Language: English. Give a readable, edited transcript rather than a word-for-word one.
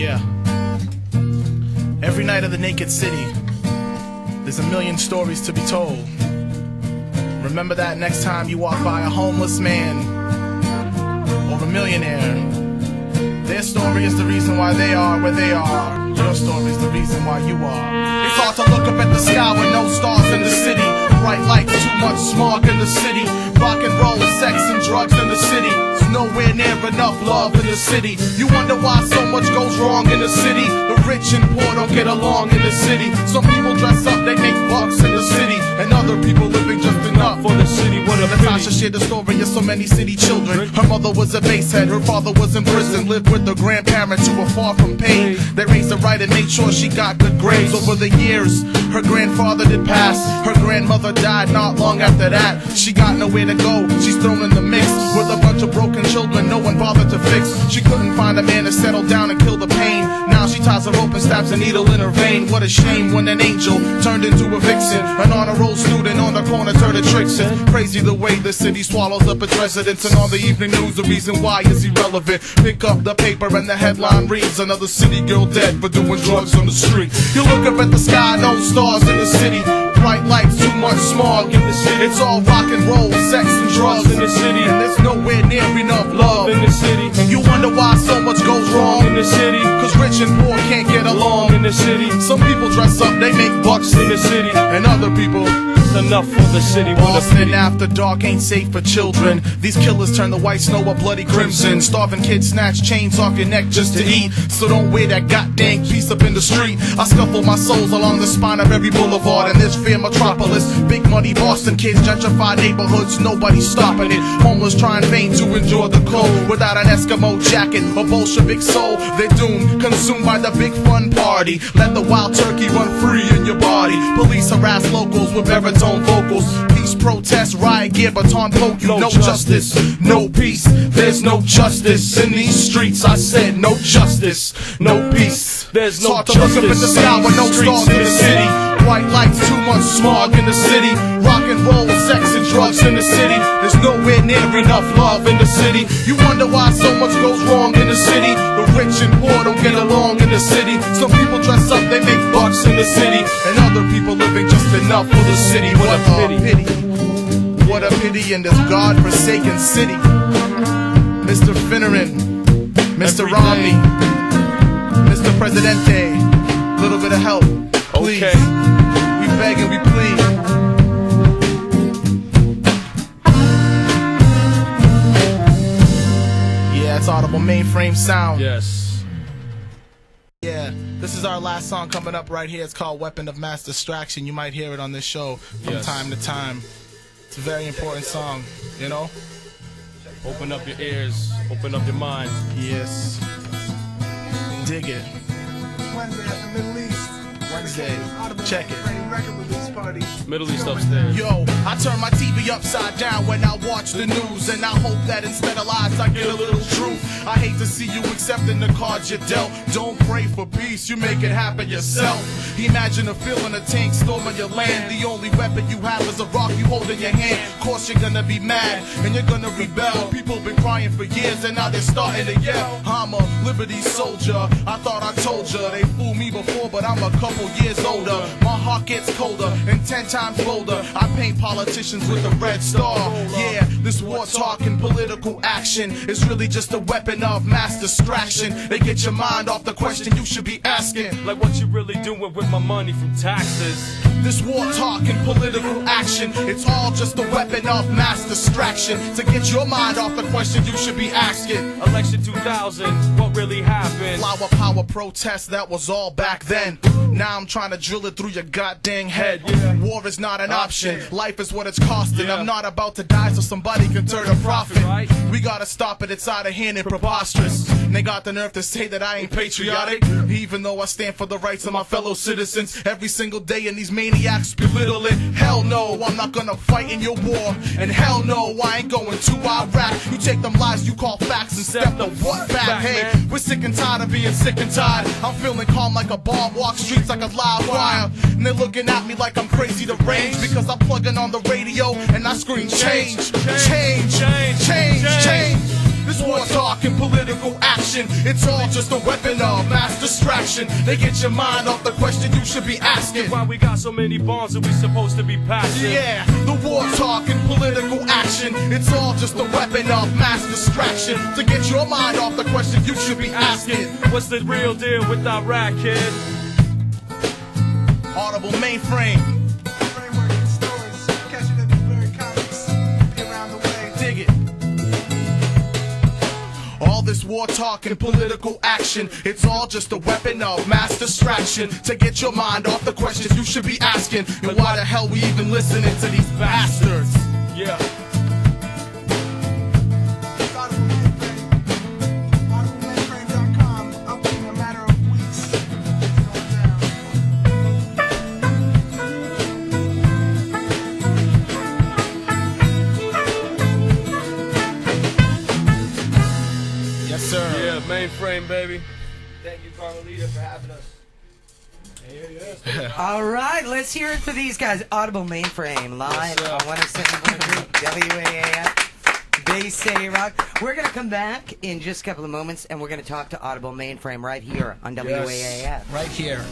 Yeah. Every night of the naked city, there's a million stories to be told. Remember that next time you walk by a homeless man or a millionaire. Their story is the reason why they are where they are. Your story is the reason why you are. It's hard to look up at the sky with no stars in the city. Bright lights, too much smog in the city. Rock and roll, sex and drugs in the city. There's nowhere near enough love in the city. You wonder why so much goes wrong in the city. The rich and poor don't get along in the city. Some people dress up, they make bucks in the city, and other people living just enough for the city. What a Natasha shared the story of so many city children. Her mother was a basehead, her father was in prison. Lived with her grandparents who were far from paid. They raised her right and made sure she got good grades. Over the years, her grandfather did pass. Her grandmother died not long after that. She got nowhere to go, she's thrown in the mix with a bunch of broken children no one bothered to fix. She couldn't find a man to settle down and kill the pain. Now she ties a rope and stabs a needle in her vein. What a shame when an angel turned into a vixen. An honor roll student on the corner turned to trickster. Crazy the way the city swallows up its residents. And on the evening news the reason why is irrelevant. Pick up the paper and the headline reads, another city girl dead for doing drugs on the street. You look up at the sky, no stars in the city. Bright lights, too much smog in the city. It's all rock and roll, sex and drugs in the city. And there's nowhere near enough love in the city. You wonder why so much goes wrong in the city. Cause rich and poor can't get along in the city. Some people dress up, they make bucks in the city. And other people, enough for the city. Boston after dark ain't safe for children. These killers turn the white snow a bloody crimson. Starving kids snatch chains off your neck just to eat. So don't wear that goddamn piece up in the street. I scuffle my soles along the spine of every boulevard in this fair metropolis. Big money Boston kids gentrify neighborhoods, nobody's stopping it. Homeless trying vain to endure the cold. Without an Eskimo jacket or Bolshevik soul, they're doomed, consumed by the big fun party. Let the wild turkey run free in your body. Police harass locals with baritone vocals. Peace protests, riot gear, baton poke you. No justice, no peace. There's no justice in these streets. I said no justice, no peace. There's no justice. It's hard to look up at the sky with no stars in the city. White lights, too much smog in the city. Rock and roll, sex and drugs in the city. There's nowhere near enough love in the city. You wonder why so much goes wrong in the city. The rich and poor don't get along in the city. Some people dress up, they make bucks in the city. And other people living just enough for the city. What a pity. What a pity in this God-forsaken city. Mr. Finneran, Mr. Romney, Mr. Presidente, little bit of help, please. Okay. We beg and we plead. Yeah, it's Audible Mainframe sound. Yes. Yeah, this is our last song coming up right here. It's called Weapon of Mass Distraction. You might hear it on this show from time to time. It's a very important song, you know? Open up your ears, open up your mind. Yes. Dig it. Wednesday at the Middle East. Wednesday. Check it. Record release party. Middle East upstairs. Yo, I turn my TV upside down when I watch the news, and I hope that instead of lies I get a little truth. I hate to see you accepting the cards you dealt. Don't pray for peace, you make it happen yourself. Imagine a feeling a tank storming your land. The only weapon you have is a rock you hold in your hand. Course you're gonna be mad and you're gonna rebel. People been crying for years and now they're starting to yell. I'm a liberty soldier, I thought I told ya. They fooled me before but I'm a couple years older. My heart gets colder and 10 times bolder. I paint politicians with a red star. Yeah, this war talk and political action is really just a weapon of mass distraction. They get your mind off the question you should be asking. Like what you really doing with my money from taxes? This war talk and political action, it's all just a weapon of mass distraction. To get your mind off the question you should be asking. Election 2000, what really happened? Flower power protest, that was all back then. Now I'm trying to drill it through your goddamn head. War is not an option, life is what it's costing. I'm not about to die so somebody can turn a profit. We gotta stop it, it's out of hand and preposterous. And they got the nerve to say that I ain't patriotic, even though I stand for the rights of my fellow citizens. Every single day in these maniacs belittle it. Hell no, I'm not gonna fight in your war. And hell no, I ain't going to Iraq. You take them lies you call facts and step the what back. Hey, we're sick and tired of being sick and tired. I'm feeling calm like a bomb, walk streets like a live wire. And they're looking at me like I'm crazy to range, because I'm plugging on the radio and I scream change, change, change, change, change. This war talk and political action action. It's all just a weapon of mass distraction. They get your mind off the question you should be asking. Why we got so many bombs that we supposed to be passing? Yeah, the war talk and political action. It's all just a weapon of mass distraction. To get your mind off the question you should be asking. What's the real deal with Iraq, kid? Audible Mainframe. Framework in stores, catching it in very comics. Be around the way. Dig it. All this war talk and political action, it's all just a weapon of mass distraction. To get your mind off the questions you should be asking. And why the hell we even listening to these bastards? Yeah. It's Audible Mainframe. AudibleMainframe.com. Up in a matter of weeks. It's going down. Yes, sir. Yeah, mainframe, baby. Thank you, Carmelita, for having us. All right, let's hear it for these guys. Audible Mainframe live Yes, sir. on 107.3 WAAF BayState Rock. We're going to come back in just a couple of moments, and we're going to talk to Audible Mainframe right here on WAAF. Right here.